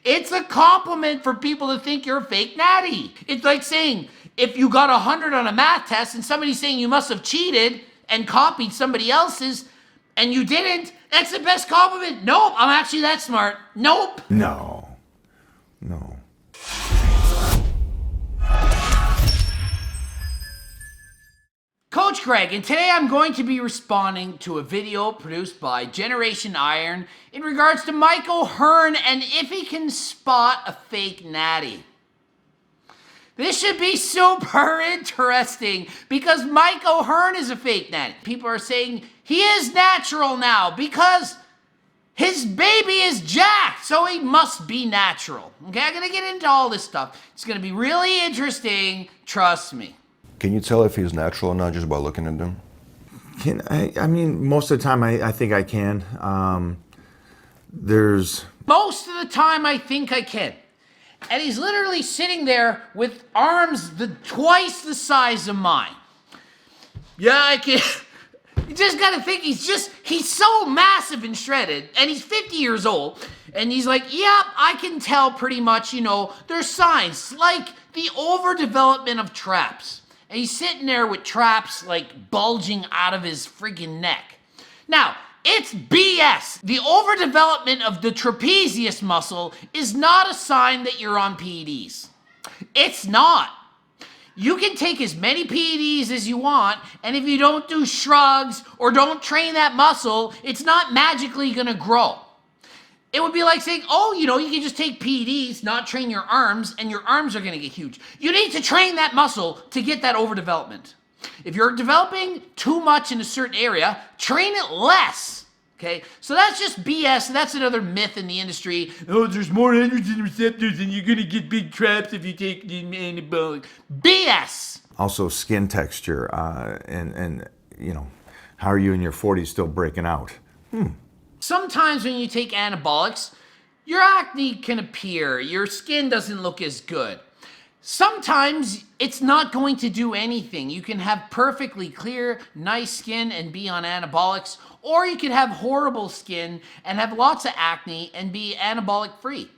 It's a compliment for people to think you're a fake natty. It's like saying, if you got 100 on a math test and somebody's saying you must have cheated and copied somebody else's and you didn't, that's the best compliment. Nope, I'm actually that smart. Nope. No. Coach Greg, and today I'm going to be responding to a video produced by Generation Iron in regards to Mike OHearn and if he can spot a fake natty. This should be super interesting because Mike OHearn is a fake natty. People are saying he is natural now because his baby is jacked, so he must be natural. Okay, I'm gonna get into all this stuff. It's gonna be really interesting, trust me. Can you tell if he's natural or not just by looking at him? I mean, most of the time I think I can. Most of the time I think I can. And he's literally sitting there with arms twice the size of mine. Yeah, I can. You just gotta think he's so massive and shredded, and he's 50 years old, and he's like, yeah, I can tell pretty much, there's signs, like the overdevelopment of traps. And he's sitting there with traps like bulging out of his freaking neck. Now, it's BS. The overdevelopment of the trapezius muscle is not a sign that you're on PEDs. It's not. You can take as many PEDs as you want, and if you don't do shrugs or don't train that muscle, it's not magically gonna grow. It would be like saying, oh, you can just take PEDs, not train your arms, and your arms are gonna get huge. You need to train that muscle to get that overdevelopment. If you're developing too much in a certain area, train it less, okay? So that's just BS, and that's another myth in the industry. Oh, there's more androgen receptors and you're gonna get big traps if you take the anabolic. BS! Also skin texture, and how are you in your 40s still breaking out? Sometimes when you take anabolics, your acne can appear, your skin doesn't look as good. Sometimes it's not going to do anything. You can have perfectly clear, nice skin and be on anabolics, or you can have horrible skin and have lots of acne and be anabolic free.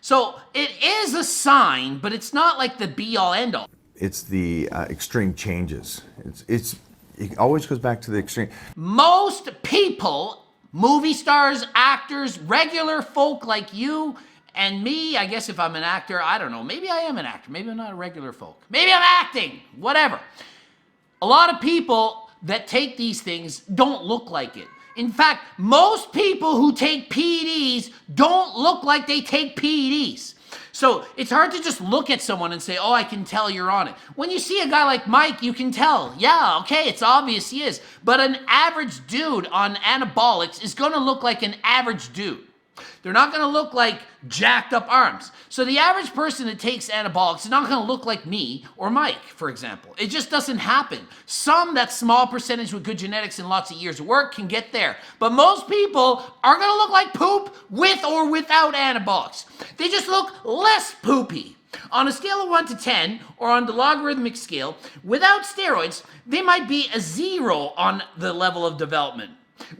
So it is a sign, but it's not like the be-all end-all. It's the extreme changes. It always goes back to the extreme. Most people, movie stars, actors, regular folk like you and me, I guess if I'm an actor, I don't know, maybe I am an actor, maybe I'm not a regular folk, maybe I'm acting, whatever. A lot of people that take these things don't look like it. In fact, most people who take PEDs don't look like they take PEDs. So it's hard to just look at someone and say, oh, I can tell you're on it. When you see a guy like Mike, you can tell. Yeah, okay, it's obvious he is. But an average dude on anabolics is gonna look like an average dude. They're not gonna look like jacked up arms. So the average person that takes anabolics is not gonna look like me or Mike, for example. It just doesn't happen. That small percentage with good genetics and lots of years of work can get there. But most people are gonna look like poop with or without anabolics. They just look less poopy. On a scale of 1 to 10, or on the logarithmic scale, without steroids, they might be a 0 on the level of development.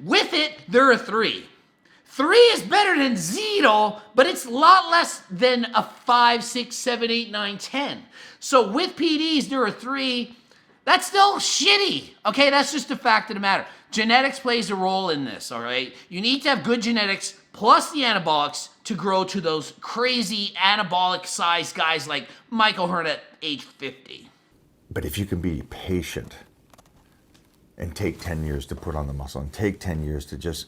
With it, they're a 3. 3 is better than 0, but it's a lot less than a 5, 6, 7, 8, 9, 10. So with PEDs, they're a 3. That's still shitty, okay? That's just a fact of the matter. Genetics plays a role in this, all right? You need to have good genetics plus the anabolics to grow to those crazy anabolic-sized guys like Mike OHearn at age 50. But if you can be patient and take 10 years to put on the muscle and take 10 years to just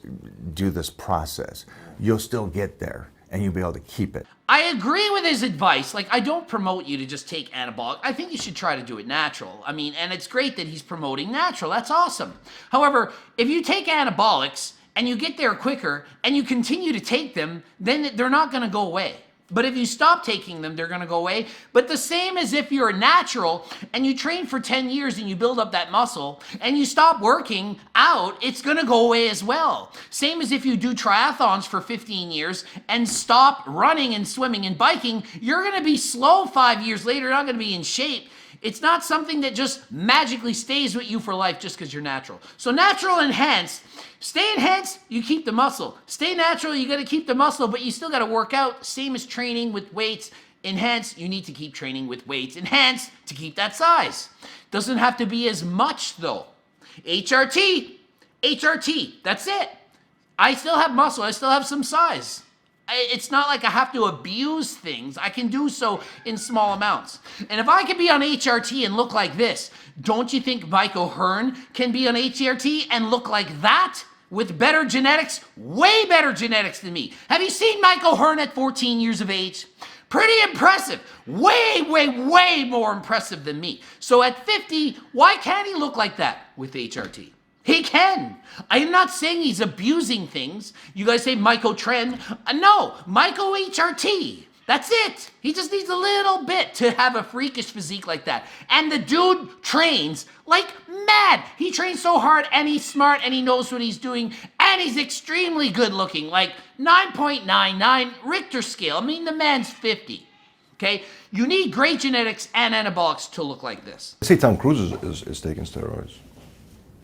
do this process, you'll still get there and you'll be able to keep it. I agree with his advice. Like, I don't promote you to just take anabolic. I think you should try to do it natural. I mean, and it's great that he's promoting natural. That's awesome. However, if you take anabolics and you get there quicker and you continue to take them, then they're not gonna go away. But if you stop taking them, they're gonna go away. But the same as if you're natural and you train for 10 years and you build up that muscle and you stop working out, it's gonna go away as well. Same as if you do triathlons for 15 years and stop running and swimming and biking, you're gonna be slow 5 years later, you're not gonna be in shape. It's not something that just magically stays with you for life just because you're natural. So natural enhanced. Stay enhanced, you keep the muscle. Stay natural, you got to keep the muscle, but you still got to work out. Same as training with weights. Enhanced, you need to keep training with weights. Enhanced to keep that size. Doesn't have to be as much though. HRT, that's it. I still have muscle, I still have some size. It's not like I have to abuse things. I can do so in small amounts. And if I can be on HRT and look like this, don't you think Mike OHearn can be on HRT and look like that with better genetics? Way better genetics than me. Have you seen Mike OHearn at 14 years of age? Pretty impressive. Way, way, way more impressive than me. So at 50, why can't he look like that with HRT? He can. I am not saying he's abusing things. You guys say Myco Trend. No, Myco HRT. That's it. He just needs a little bit to have a freakish physique like that. And the dude trains like mad. He trains so hard and he's smart and he knows what he's doing and he's extremely good looking. Like 9.99 Richter scale. I mean, the man's 50. Okay? You need great genetics and anabolics to look like this. I say Tom Cruise is taking steroids.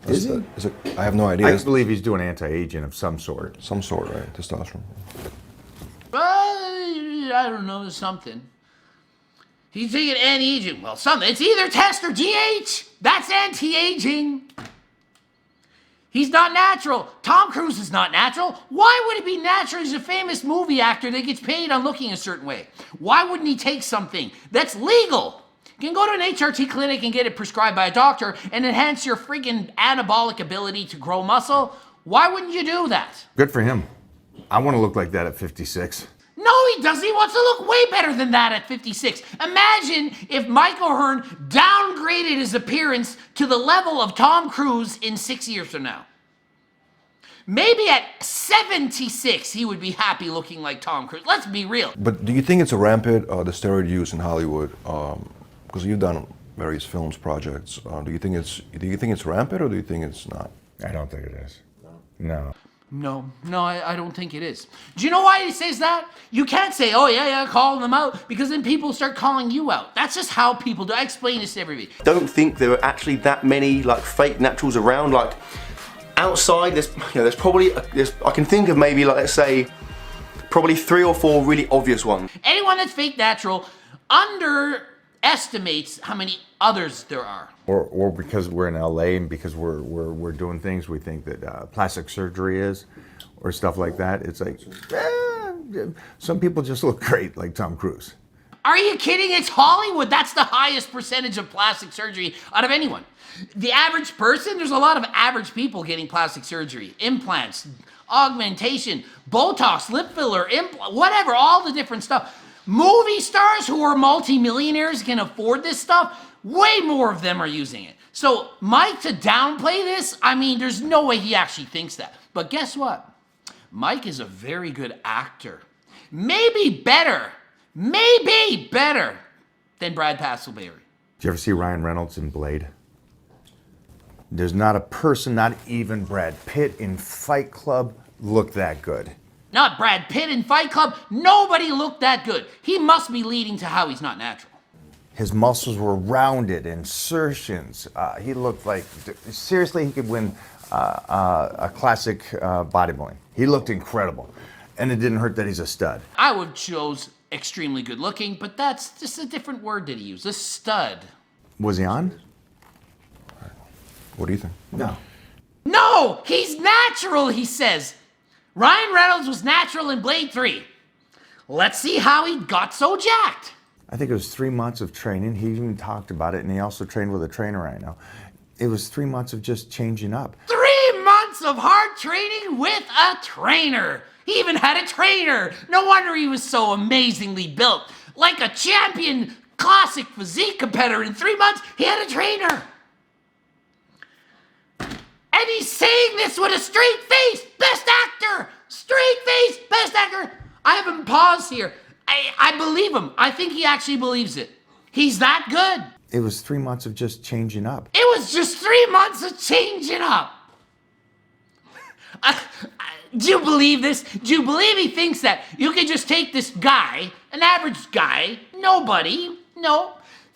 Is he? I have no idea. I believe he's doing anti-aging of some sort. Some sort, right? Testosterone. I don't know, something. He's taking anti-aging. Well, something. It's either test or DH. That's anti-aging. He's not natural. Tom Cruise is not natural. Why would he be natural? He's a famous movie actor that gets paid on looking a certain way. Why wouldn't he take something that's legal? You can go to an HRT clinic and get it prescribed by a doctor and enhance your freaking anabolic ability to grow muscle. Why wouldn't you do that? Good for him. I want to look like that at 56. No, he doesn't. He wants to look way better than that at 56. Imagine if Mike OHearn downgraded his appearance to the level of Tom Cruise in 6 years from now. Maybe at 76, he would be happy looking like Tom Cruise. Let's be real. But do you think it's a rampant, the steroid use in Hollywood? Because you've done various films, projects. Do you think it's rampant, or do you think it's not? I don't think it is. No. No, I don't think it is. Do you know why he says that? You can't say, oh yeah, call them out, because then people start calling you out. That's just how people do. I explain this to everybody. Don't think there are actually that many like fake naturals around. Like outside, there's probably I can think of maybe like, let's say, probably 3 or 4 really obvious ones. Anyone that's fake natural underestimates how many others there are. Or because we're in LA and because we're doing things we think that plastic surgery is, or stuff like that. It's like, some people just look great, like Tom Cruise. Are you kidding? It's Hollywood. That's the highest percentage of plastic surgery out of anyone. The average person, there's a lot of average people getting plastic surgery, implants, augmentation, Botox, lip filler, whatever, all the different stuff. Movie stars who are multimillionaires can afford this stuff. Way more of them are using it. So Mike, to downplay this, I mean, there's no way he actually thinks that. But guess what? Mike is a very good actor. Maybe better than Brad Passelberry. Did you ever see Ryan Reynolds in Blade? There's not a person, not even Brad Pitt in Fight Club, looked that good. Not Brad Pitt in Fight Club. Nobody looked that good. He must be leading to how he's not natural. His muscles were rounded, insertions. He looked like, seriously, he could win a classic bodybuilding. He looked incredible. And it didn't hurt that he's a stud. I would choose extremely good looking, but that's just a different word that he used. A stud. Was he on? What do you think? No, he's natural, he says. Ryan Reynolds was natural in Blade 3. Let's see how he got so jacked. I think it was 3 months of training. He even talked about it, and he also trained with a trainer right now. It was 3 months of just changing up. 3 months of hard training with a trainer. He even had a trainer. No wonder he was so amazingly built. Like a champion classic physique competitor. In 3 months, he had a trainer. And he's saying this with a straight face. Best actor. Straight face. Best actor. I have him pause here. I believe him. I think he actually believes it. He's that good. It was 3 months of just changing up. It was just 3 months of changing up. Do you believe this? Do you believe he thinks that you can just take this guy, an average guy, nobody,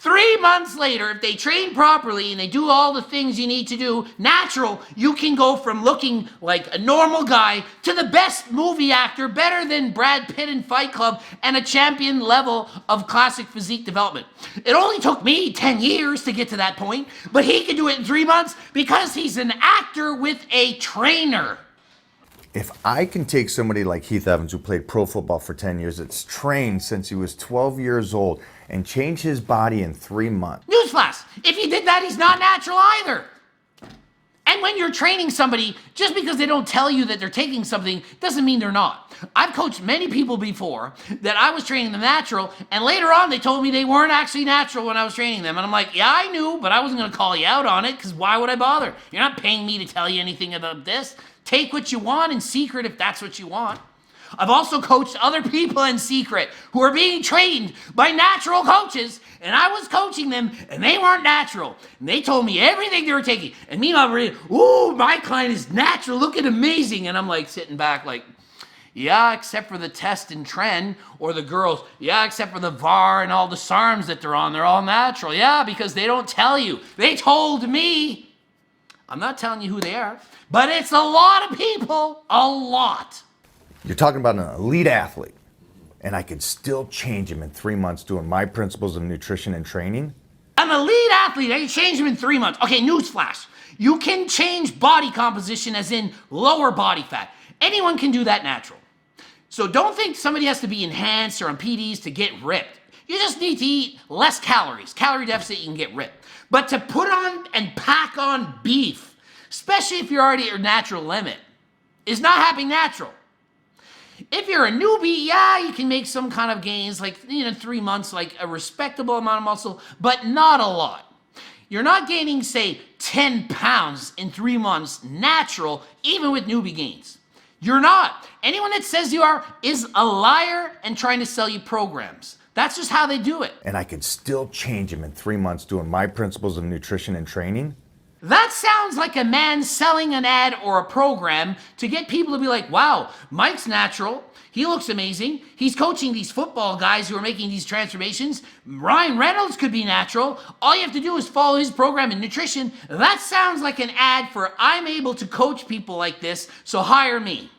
3 months later, if they train properly and they do all the things you need to do, natural, you can go from looking like a normal guy to the best movie actor, better than Brad Pitt in Fight Club, and a champion level of classic physique development. It only took me 10 years to get to that point, but he can do it in 3 months because he's an actor with a trainer. If I can take somebody like Heath Evans, who played pro football for 10 years, that's trained since he was 12 years old, and change his body in 3 months. Newsflash, if he did that, he's not natural either. And when you're training somebody, just because they don't tell you that they're taking something doesn't mean they're not. I've coached many people before that I was training them natural, and later on they told me they weren't actually natural when I was training them. And I'm like, yeah, I knew, but I wasn't going to call you out on it, because why would I bother? You're not paying me to tell you anything about this. Take what you want in secret if that's what you want. I've also coached other people in secret who are being trained by natural coaches, and I was coaching them, and they weren't natural. And they told me everything they were taking. And meanwhile, ooh, my client is natural, looking amazing. And I'm like sitting back like, yeah, except for the test and trend, or the girls, yeah, except for the VAR and all the SARMs that they're on, they're all natural. Yeah, because they don't tell you. They told me. I'm not telling you who they are, but it's a lot of people, a lot. You're talking about an elite athlete, and I could still change him in 3 months doing my principles of nutrition and training? An elite athlete, I can change him in 3 months. Okay, newsflash. You can change body composition, as in lower body fat. Anyone can do that natural. So don't think somebody has to be enhanced or on PDs to get ripped. You just need to eat less calories. Calorie deficit, you can get ripped. But to put on and pack on beef, especially if you're already at your natural limit, is not happening natural. If you're a newbie, yeah, you can make some kind of gains, like 3 months, like a respectable amount of muscle, but not a lot. You're not gaining, say, 10 pounds in 3 months natural, even with newbie gains. You're not. Anyone that says you are is a liar and trying to sell you programs. That's just how they do it. And I could still change him in 3 months doing my principles of nutrition and training? That sounds like a man selling an ad or a program to get people to be like, wow, Mike's natural. He looks amazing. He's coaching these football guys who are making these transformations. Reynolds could be natural. All you have to do is follow his program in nutrition. That sounds like an ad for I'm able to coach people like this, so hire me.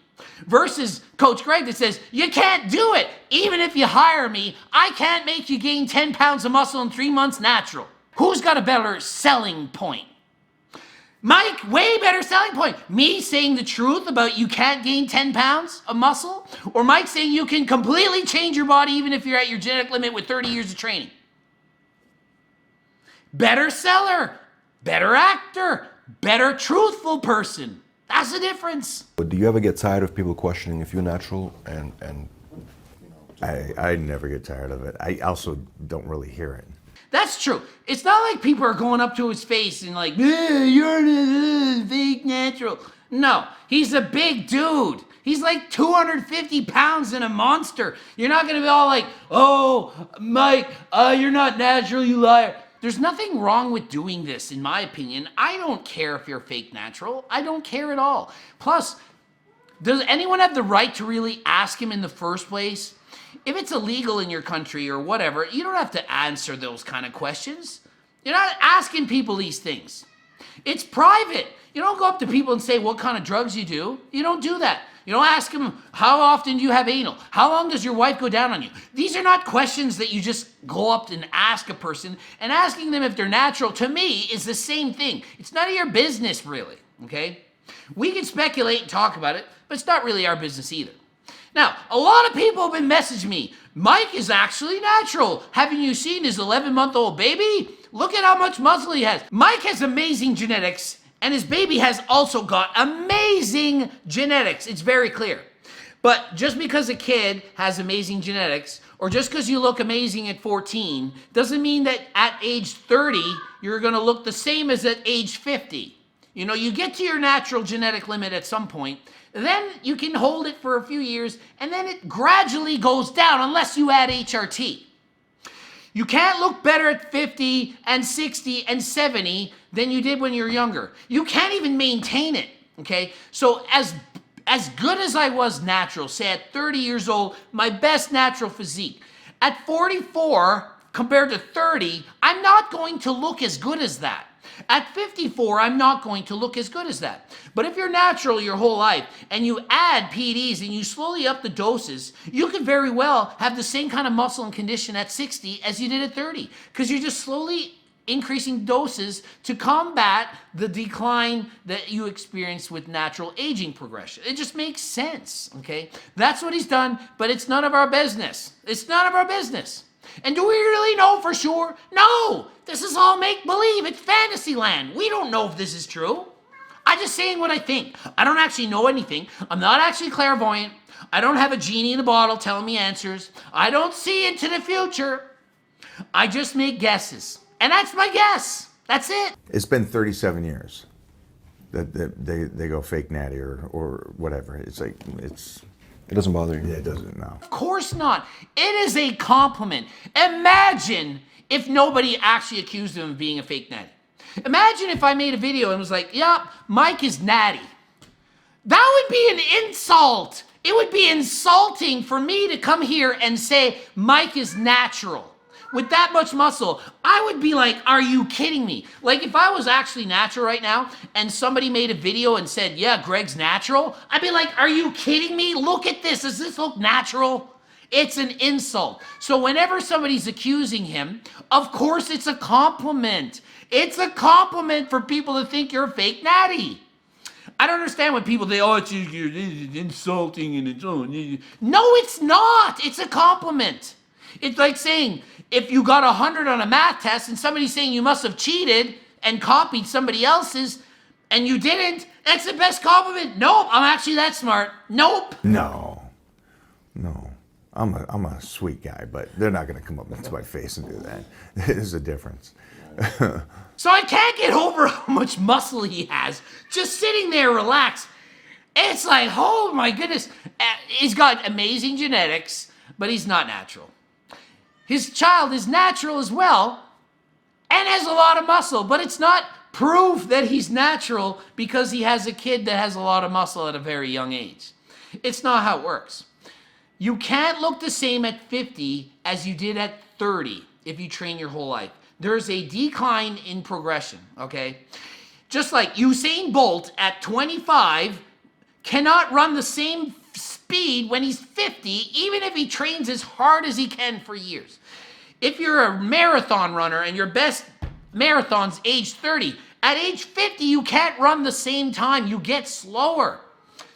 Versus Coach Greg that says, you can't do it. Even if you hire me, I can't make you gain 10 pounds of muscle in 3 months natural. Who's got a better selling point? Mike, way better selling point. Me saying the truth about you can't gain 10 pounds of muscle? Or Mike saying you can completely change your body even if you're at your genetic limit with 30 years of training? Better seller, better actor, better truthful person. That's the difference. But do you ever get tired of people questioning if you're natural and I never get tired of it. I also don't really hear it. That's true. It's not like people are going up to his face and like, you're fake natural. No, he's a big dude. He's like 250 pounds and a monster. You're not going to be all like, oh, Mike, you're not natural, you liar. There's nothing wrong with doing this, in my opinion. I don't care if you're fake natural. I don't care at all. Plus, does anyone have the right to really ask him in the first place? If it's illegal in your country or whatever, you don't have to answer those kind of questions. You're not asking people these things. It's private. You don't go up to people and say what kind of drugs you do. You don't do that. You don't ask them, how often do you have anal? How long does your wife go down on you? These are not questions that you just go up and ask a person. And asking them if they're natural, to me, is the same thing. It's none of your business, really, okay? We can speculate and talk about it, but it's not really our business either. Now, a lot of people have been messaging me, Mike is actually natural. Haven't you seen his 11-month-old baby? Look at how much muscle he has. Mike has amazing genetics, and his baby has also got amazing genetics. It's very clear. But just because a kid has amazing genetics, or just because you look amazing at 14, doesn't mean that at age 30, you're going to look the same as at age 50. You know, you get to your natural genetic limit at some point, then you can hold it for a few years, and then it gradually goes down unless you add HRT. You can't look better at 50 and 60 and 70 than you did when you were younger. You can't even maintain it, okay? So as good as I was natural, say at 30 years old, my best natural physique, at 44, compared to 30, I'm not going to look as good as that. At 54, I'm not going to look as good as that. But if you're natural your whole life and you add PEDs and you slowly up the doses, you could very well have the same kind of muscle and condition at 60 as you did at 30, because you're just slowly increasing doses to combat the decline that you experience with natural aging progression. It just makes sense, okay? That's what he's done, but it's none of our business. It's none of our business. And do we really know for sure? No! This is all make-believe. It's fantasy land. We don't know if this is true. I'm just saying what I think. I don't actually know anything. I'm not actually clairvoyant. I don't have a genie in a bottle telling me answers. I don't see into the future. I just make guesses. And that's my guess. That's it. It's been 37 years that they go fake natty or whatever. It's like, It doesn't bother you? Yeah, it doesn't, no. Of course not. It is a compliment. Imagine if nobody actually accused him of being a fake natty. Imagine if I made a video and was like, yep, Mike is natty. That would be an insult. It would be insulting for me to come here and say Mike is natural. With that much muscle, I would be like, are you kidding me? Like if I was actually natural right now and somebody made a video and said, yeah, Greg's natural, I'd be like, are you kidding me? Look at this. Does this look natural? It's an insult. So whenever somebody's accusing him, of course it's a compliment. It's a compliment for people to think you're a fake natty. I don't understand when people say, oh, it's insulting and it's oh. No, it's not. It's a compliment. It's like saying, if you got 100 on a math test and somebody's saying you must have cheated and copied somebody else's and you didn't, that's the best compliment. Nope, I'm actually that smart. Nope. No. I'm a sweet guy, but they're not going to come up to my face and do that. There's a difference. So I can't get over how much muscle he has. Just sitting there relaxed. It's like, oh my goodness. He's got amazing genetics, but he's not natural. His child is natural as well and has a lot of muscle, but it's not proof that he's natural because he has a kid that has a lot of muscle at a very young age. It's not how it works. You can't look the same at 50 as you did at 30 if you train your whole life. There's a decline in progression, okay? Just like Usain Bolt at 25 cannot run the same speed when he's 50, even if he trains as hard as he can for years. If you're a marathon runner and your best marathon's age 30, at age 50 you can't run the same time. You get slower.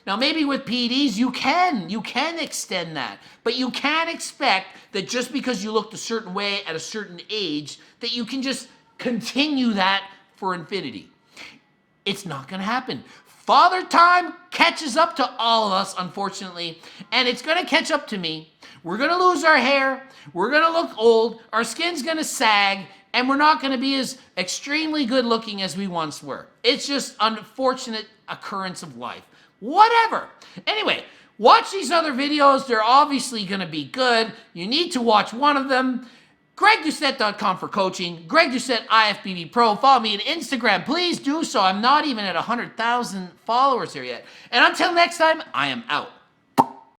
Now maybe with PEDs you can extend that, but you can't expect that just because you looked a certain way at a certain age that you can just continue that for infinity. It's not going to happen. Father Time catches up to all of us, unfortunately, and it's going to catch up to me. We're going to lose our hair, we're going to look old, our skin's going to sag, and we're not going to be as extremely good looking as we once were. It's just unfortunate occurrence of life. Whatever. Anyway, watch these other videos. They're obviously going to be good. You need to watch one of them. GregDoucette.com for coaching. Greg Doucette, IFBB Pro. Follow me on Instagram. Please do so. I'm not even at 100,000 followers here yet. And until next time, I am out.